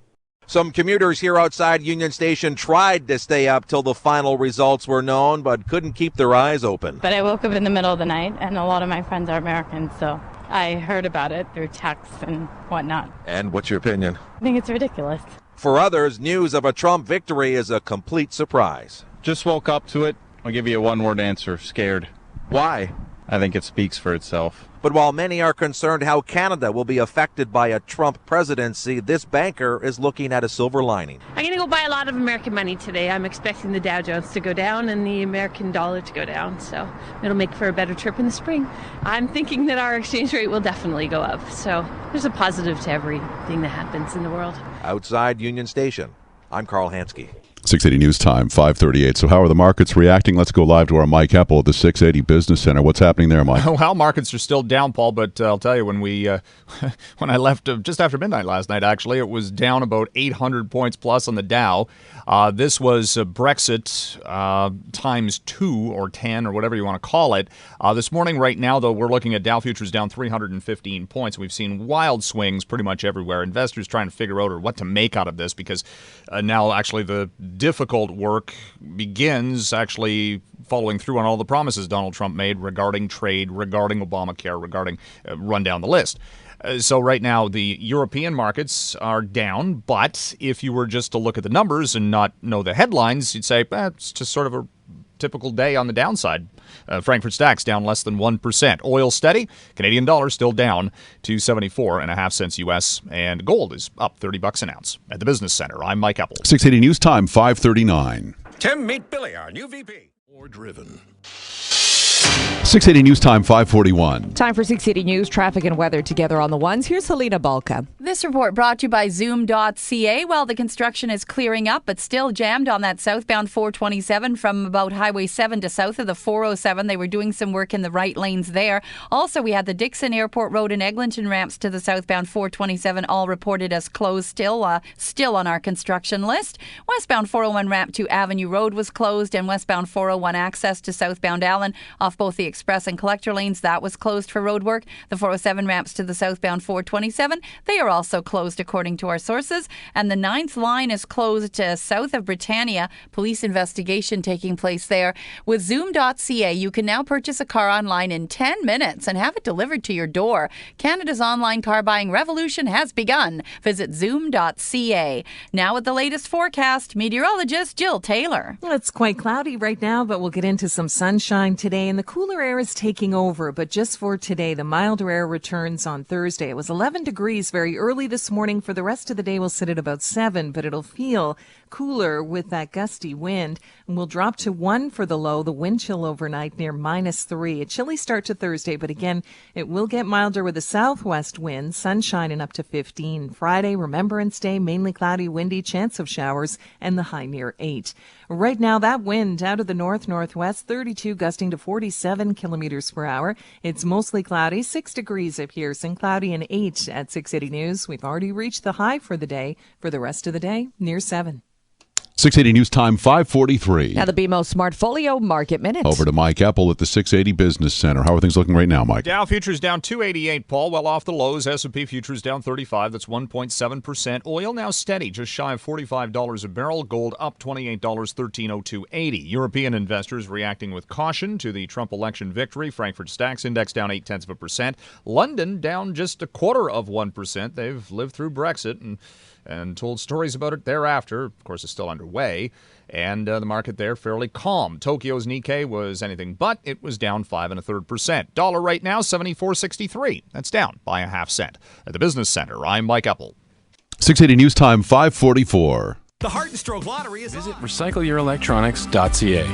Some commuters here outside Union Station tried to stay up till the final results were known, but couldn't keep their eyes open. But I woke up in the middle of the night, and a lot of my friends are Americans, so I heard about it through texts and whatnot. And what's your opinion? I think it's ridiculous. For others, news of a Trump victory is a complete surprise. Just woke up to it. I'll give you a one-word answer: scared. Why? I think it speaks for itself. But while many are concerned how Canada will be affected by a Trump presidency, this banker is looking at a silver lining. I'm going to go buy a lot of American money today. I'm expecting the Dow Jones to go down and the American dollar to go down, so it'll make for a better trip in the spring. I'm thinking that our exchange rate will definitely go up, so there's a positive to everything that happens in the world. Outside Union Station, I'm Carl Hansky. 680 News Time, 5:38. So how are the markets reacting? Let's go live to our Mike Heppel at the 680 Business Center. What's happening there, Mike? Well, markets are still down, Paul, but I'll tell you, when when I left just after midnight last night, actually, it was down about 800 points plus on the Dow. This was Brexit times 2 or 10 or whatever you want to call it. This morning, right now, though, we're looking at Dow futures down 315 points. We've seen wild swings pretty much everywhere. Investors trying to figure out what to make out of this, because now actually the difficult work begins actually following through on all the promises Donald Trump made regarding trade, regarding Obamacare, regarding run down the list. So right now the European markets are down, but if you were just to look at the numbers and not know the headlines, you'd say it's just sort of a typical day on the downside. Frankfurt Stacks down less than 1%. Oil steady. Canadian dollar still down to 74.5 cents U.S. And gold is up $30 an ounce. At the Business Center, I'm Mike Heppel. 680 News Time, 5:39. Tim, meet Billy, our new VP. More driven. 680 News Time, 5:41. Time for 680 News, traffic and weather together on the ones. Here's Helena Balka. This report brought to you by Zoom.ca. Well, the construction is clearing up, but still jammed on that southbound 427 from about Highway 7 to south of the 407. They were doing some work in the right lanes there. Also, we had the Dixon Airport Road and Eglinton ramps to the southbound 427 all reported as closed, still on our construction list. Westbound 401 ramp to Avenue Road was closed, and westbound 401 access to southbound Allen off both the express and collector lanes, that was closed for road work. The 407 ramps to the southbound 427, they are also closed according to our sources. And the 9th line is closed south of Britannia. Police investigation taking place there. With Zoom.ca, you can now purchase a car online in 10 minutes and have it delivered to your door. Canada's online car buying revolution has begun. Visit Zoom.ca. Now with the latest forecast, meteorologist Jill Taylor. Well, it's quite cloudy right now, but we'll get into some sunshine today, and the cooler air is taking over. But just for today, the milder air returns on Thursday. It was 11 degrees very early this morning. For the rest of the day, we'll sit at about 7, but it'll feel cooler with that gusty wind. And we'll drop to 1 for the low. The wind chill overnight near -3. A chilly start to Thursday, but again, it will get milder with a southwest wind. Sunshine and up to 15. Friday, Remembrance Day, mainly cloudy, windy, chance of showers, and the high near 8. Right now, that wind out of the north-northwest, 32 gusting to 47 kilometers per hour. It's mostly cloudy, 6 degrees at Pearson, cloudy and 8 at 680 News. We've already reached the high for the day. For the rest of the day, near 7. 680 News Time, 5:43. Now the BMO Smartfolio Market Minute. Over to Mike Epple at the 680 Business Center. How are things looking right now, Mike? Dow futures down 288, Paul, well off the lows. S&P futures down 35. That's 1.7%. Oil now steady, just shy of $45 a barrel. Gold up $28, $13.0280. European investors reacting with caution to the Trump election victory. Frankfurt Stacks Index down 0.8%. London down just 0.25%. They've lived through Brexit and told stories about it thereafter. Of course, it's still underway, and the market there fairly calm. Tokyo's Nikkei was anything but. It was down 5.33%. Dollar right now, 74.63. That's down by 0.5 cent. At the Business Center, I'm Mike Epple. 680 News Time, 5:44. The Heart and Stroke Lottery is Visit recycleyourelectronics.ca.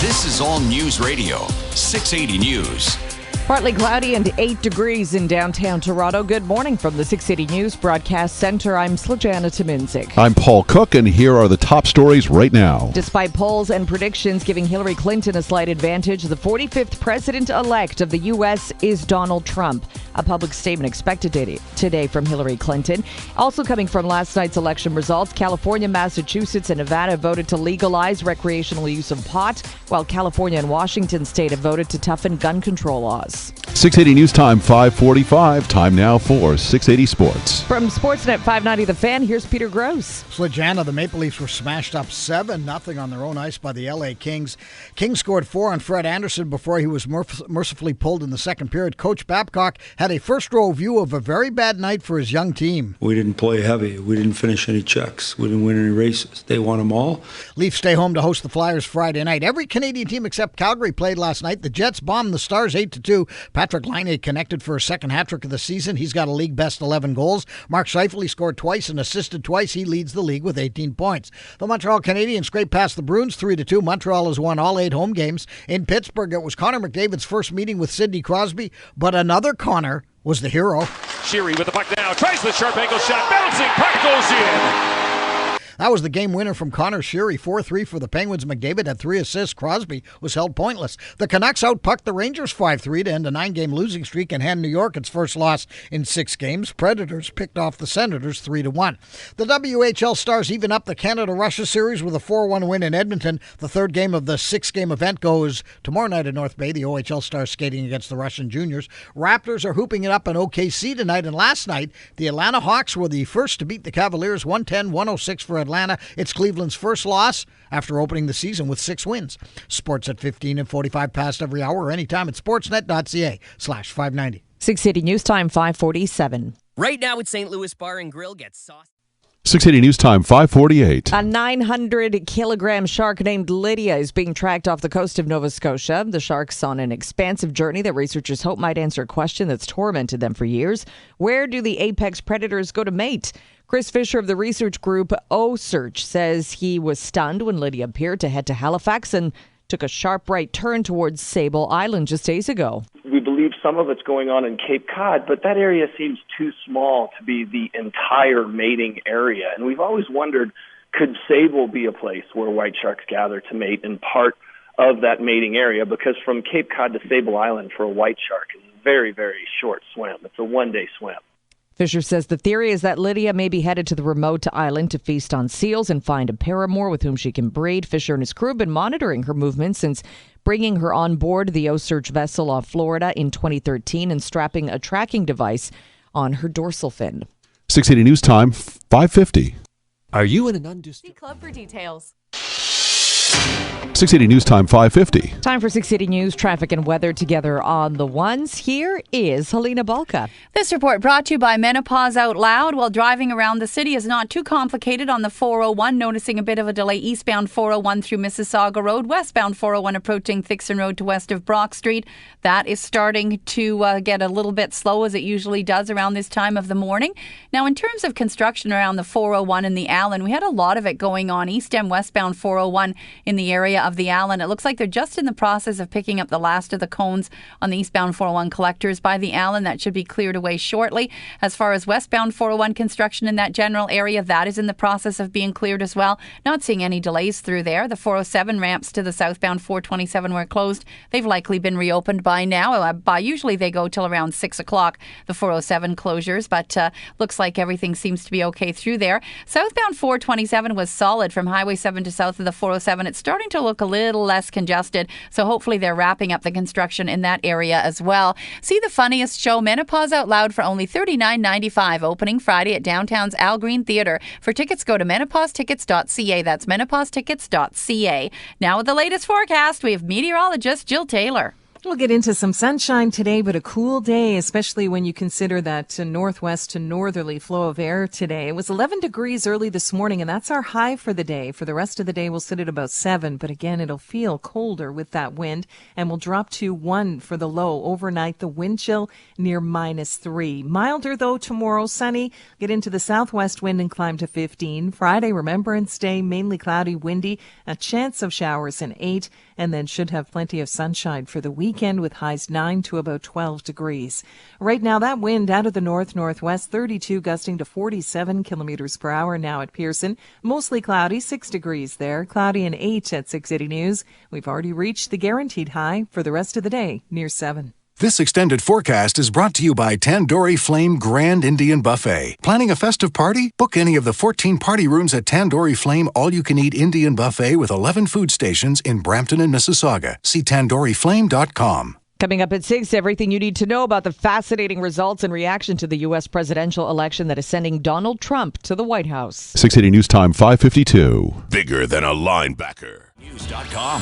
This is All News Radio, 680 News. Partly cloudy and 8 degrees in downtown Toronto. Good morning from the 680 News Broadcast Center. I'm Slajana Tominzik. I'm Paul Cook, and here are the top stories right now. Despite polls and predictions giving Hillary Clinton a slight advantage, the 45th president-elect of the U.S. is Donald Trump. A public statement expected today from Hillary Clinton. Also coming from last night's election results, California, Massachusetts, and Nevada voted to legalize recreational use of pot, while California and Washington state have voted to toughen gun control laws. 680 News Time, 5:45. Time now for 680 Sports. From Sportsnet 590 The Fan, here's Peter Gross. Slajana, the Maple Leafs were smashed up 7-0 on their own ice by the LA Kings. Kings scored 4 on Fred Anderson before he was mercifully pulled in the second period. Coach Babcock had a first-row view of a very bad night for his young team. We didn't play heavy. We didn't finish any checks. We didn't win any races. They won them all. Leafs stay home to host the Flyers Friday night. Every Canadian team except Calgary played last night. The Jets bombed the Stars 8-2. Patrick Laine connected for a second hat-trick of the season. He's got a league-best 11 goals. Mark Scheifele scored twice and assisted twice. He leads the league with 18 points. The Montreal Canadiens scraped past the Bruins 3-2. Montreal has won all 8 home games. In Pittsburgh, it was Connor McDavid's first meeting with Sidney Crosby, but another Connor was the hero. Sheary with the puck now. Tries the sharp angle shot. Bouncing puck goes in. That was the game winner from Connor Sheary, 4-3 for the Penguins. McDavid had 3 assists. Crosby was held pointless. The Canucks outpucked the Rangers 5-3 to end a 9-game losing streak and hand New York its first loss in 6 games. Predators picked off the Senators 3-1. The WHL Stars even up the Canada-Russia series with a 4-1 win in Edmonton. The third game of the 6-game event goes tomorrow night in North Bay. The OHL Stars skating against the Russian juniors. Raptors are hooping it up in OKC tonight, and last night the Atlanta Hawks were the first to beat the Cavaliers 110-106 for Atlanta. It's Cleveland's first loss after opening the season with 6 wins. Sports at 15 and 45 past every hour or anytime at sportsnet.ca/590. 680 News Time, 5:47. Right now at St. Louis Bar and Grill, get sauce. 680 News Time, 5:48. A 900-kilogram shark named Lydia is being tracked off the coast of Nova Scotia. The shark's on an expansive journey that researchers hope might answer a question that's tormented them for years. Where do the apex predators go to mate? Chris Fisher of the research group O-Search says he was stunned when Lydia appeared to head to Halifax and took a sharp right turn towards Sable Island just days ago. We believe some of it's going on in Cape Cod, but that area seems too small to be the entire mating area. And we've always wondered, could Sable be a place where white sharks gather to mate in part of that mating area? Because from Cape Cod to Sable Island for a white shark is a very, very short swim. It's a one-day swim. Fisher says the theory is that Lydia may be headed to the remote island to feast on seals and find a paramour with whom she can breed. Fisher and his crew have been monitoring her movements since bringing her on board the O-Search vessel off Florida in 2013 and strapping a tracking device on her dorsal fin. 680 News Time, 5:50. Are you in an undisturbed See Club for details. 680 News Time 550. Time for 680 News, traffic and weather together on the ones. Here is Helena Balka. This report brought to you by Menopause Out Loud. While driving around the city is not too complicated on the 401, noticing a bit of a delay eastbound 401 through Mississauga Road, westbound 401 approaching Thixon Road to west of Brock Street. That is starting to get a little bit slow, as it usually does around this time of the morning. Now, in terms of construction around the 401 and the Allen, we had a lot of it going on east and westbound 401 in the area of the Allen. It looks like they're just in the process of picking up the last of the cones on the eastbound 401 collectors by the Allen. That should be cleared away shortly. As far as westbound 401 construction in that general area, that is in the process of being cleared as well. Not seeing any delays through there. The 407 ramps to the southbound 427 were closed. They've likely been reopened by now. Usually they go till around 6 o'clock, the 407 closures, but looks like everything seems to be okay through there. Southbound 427 was solid from Highway 7 to south of the 407. It's starting to look a little less congested, so hopefully they're wrapping up the construction in that area as well. See the funniest show, Menopause Out Loud, for only $39.95, opening Friday at downtown's Al Green Theatre. For tickets, go to menopausetickets.ca. That's menopausetickets.ca. Now with the latest forecast, we have meteorologist Jill Taylor. We'll get into some sunshine today, but a cool day, especially when you consider that northwest to northerly flow of air today. It was 11 degrees early this morning, and that's our high for the day. For the rest of the day, we'll sit at about 7, but again, it'll feel colder with that wind, and we'll drop to 1 for the low. Overnight, the wind chill near -3. Milder, though, tomorrow, sunny. Get into the southwest wind and climb to 15. Friday, Remembrance Day, mainly cloudy, windy, a chance of showers in 8, and then should have plenty of sunshine for the weekend with highs 9 to about 12 degrees. Right now, that wind out of the north-northwest, 32 gusting to 47 kilometers per hour now at Pearson. Mostly cloudy, 6 degrees there. Cloudy and 8 at 680 News. We've already reached the guaranteed high for the rest of the day, near 7. This extended forecast is brought to you by Tandoori Flame Grand Indian Buffet. Planning a festive party? Book any of the 14 party rooms at Tandoori Flame All-You-Can-Eat Indian Buffet with 11 food stations in Brampton and Mississauga. See tandooriflame.com. Coming up at 6, everything you need to know about the fascinating results and reaction to the U.S. presidential election that is sending Donald Trump to the White House. 680 News Time 552. Bigger than a linebacker. News.com.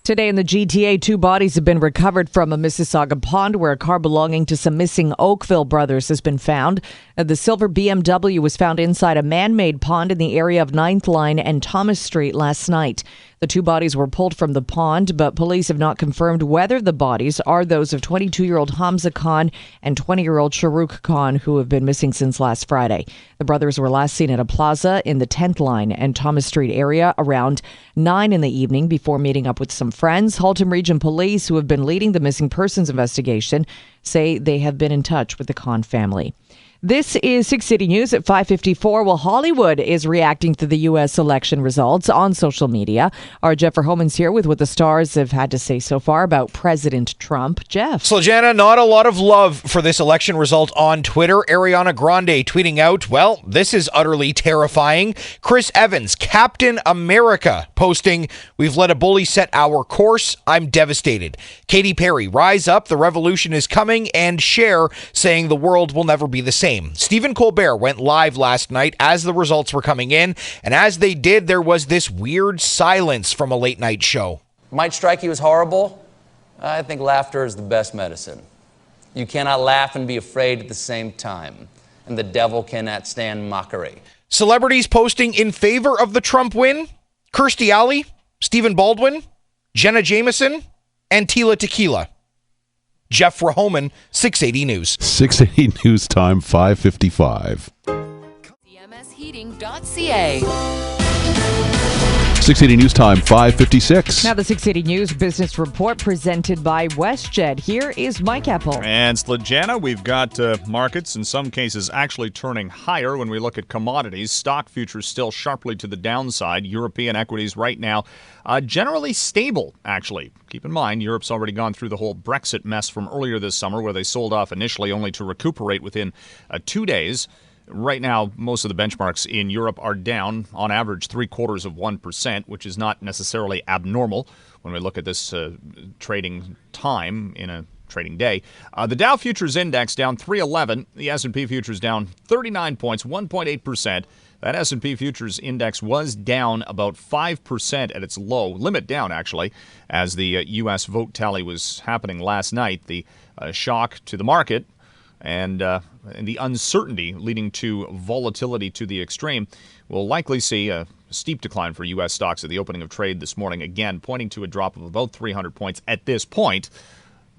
Today in the GTA, 2 bodies have been recovered from a Mississauga pond where a car belonging to some missing Oakville brothers has been found. The silver BMW was found inside a man-made pond in the area of 9th Line and Thomas Street last night. The 2 bodies were pulled from the pond, but police have not confirmed whether the bodies are those of 22-year-old Hamza Khan and 20-year-old Shahrukh Khan, who have been missing since last Friday. The brothers were last seen at a plaza in the 10th Line and Thomas Street area around 9 in the evening before meeting up with some friends. Halton Region Police, who have been leading the missing persons investigation, say they have been in touch with the Khan family. This is 680 News at 5:54. Well, Hollywood is reacting to the U.S. election results on social media. Our Jeff Verhoeven's here with what the stars have had to say so far about President Trump. Jeff. So, Jana, not a lot of love for this election result on Twitter. Ariana Grande tweeting out, well, this is utterly terrifying. Chris Evans, Captain America, posting, we've let a bully set our course. I'm devastated. Katy Perry, rise up, the revolution is coming. And Cher saying the world will never be the same. Stephen Colbert went live last night as the results were coming in, and as they did, there was this weird silence from a late night show. Might strike you as horrible. I think laughter is the best medicine. You cannot laugh and be afraid at the same time, and the devil cannot stand mockery. Celebrities posting in favor of the Trump win: Kirstie Alley, Stephen Baldwin, Jenna Jameson, and Tila Tequila. Jeff Verhoeven, 680 News. 680 News Time 555. CMSheating.ca. 680 News Time 556. Now the 680 News Business Report presented by WestJet. Here is Mike Apple. And Slajana, we've got markets in some cases actually turning higher when we look at commodities. Stock futures still sharply to the downside. European equities right now generally stable, actually. Keep in mind, Europe's already gone through the whole Brexit mess from earlier this summer where they sold off initially only to recuperate within 2 days. Right now, most of the benchmarks in Europe are down, on average, 0.75%, which is not necessarily abnormal when we look at this trading time in a trading day. The Dow Futures Index down 311. The S&P Futures down 39 points, 1.8%. That S&P Futures Index was down about 5% at its low, limit down actually, as the U.S. vote tally was happening last night. The shock to the market and the uncertainty leading to volatility to the extreme will likely see a steep decline for U.S. stocks at the opening of trade this morning, again pointing to a drop of about 300 points at this point.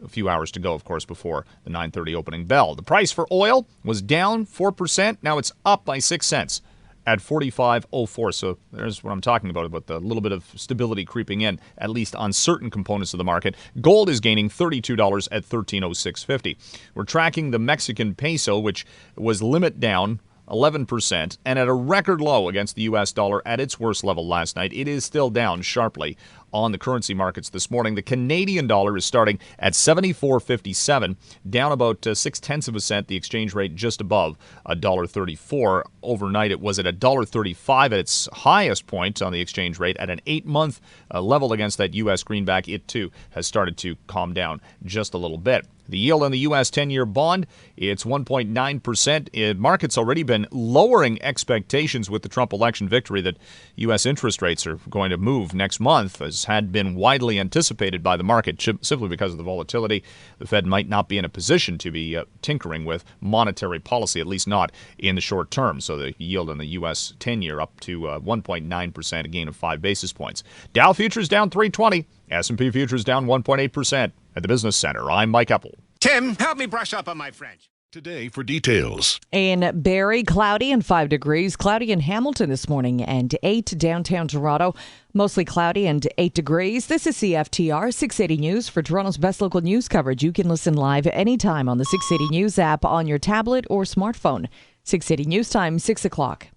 A few hours to go, of course, before the 9:30 opening bell. The price for oil was down 4%. Now it's up by 6 cents at $45.04. So there's what I'm talking about the little bit of stability creeping in, at least on certain components of the market. Gold is gaining $32 at $1306.50. We're tracking the Mexican peso, which was limit down 11% and at a record low against the U.S. dollar at its worst level last night. It is still down sharply on the currency markets this morning. The Canadian dollar is starting at 74.57, down about 0.6 cents. The exchange rate just above $1.34. Overnight, it was at $1.35 at its highest point on the exchange rate at an 8-month level against that U.S. greenback. It, too, has started to calm down just a little bit. The yield on the U.S. 10-year bond, it's 1.9%. Market's already been lowering expectations with the Trump election victory that U.S. interest rates are going to move next month, as had been widely anticipated by the market, simply because of the volatility. The Fed might not be in a position to be tinkering with monetary policy, at least not in the short term. So the yield on the U.S. 10-year up to 1.9%, a gain of 5 basis points. Dow futures down 320. S&P futures down 1.8%. At the Business Center, I'm Mike Eppel. Tim, help me brush up on my French. Today for details. In Barrie, cloudy and 5 degrees. Cloudy in Hamilton this morning and 8 downtown Toronto. Mostly cloudy and 8 degrees. This is CFTR 680 News. For Toronto's best local news coverage, you can listen live anytime on the 680 News app on your tablet or smartphone. 680 News time, 6 o'clock.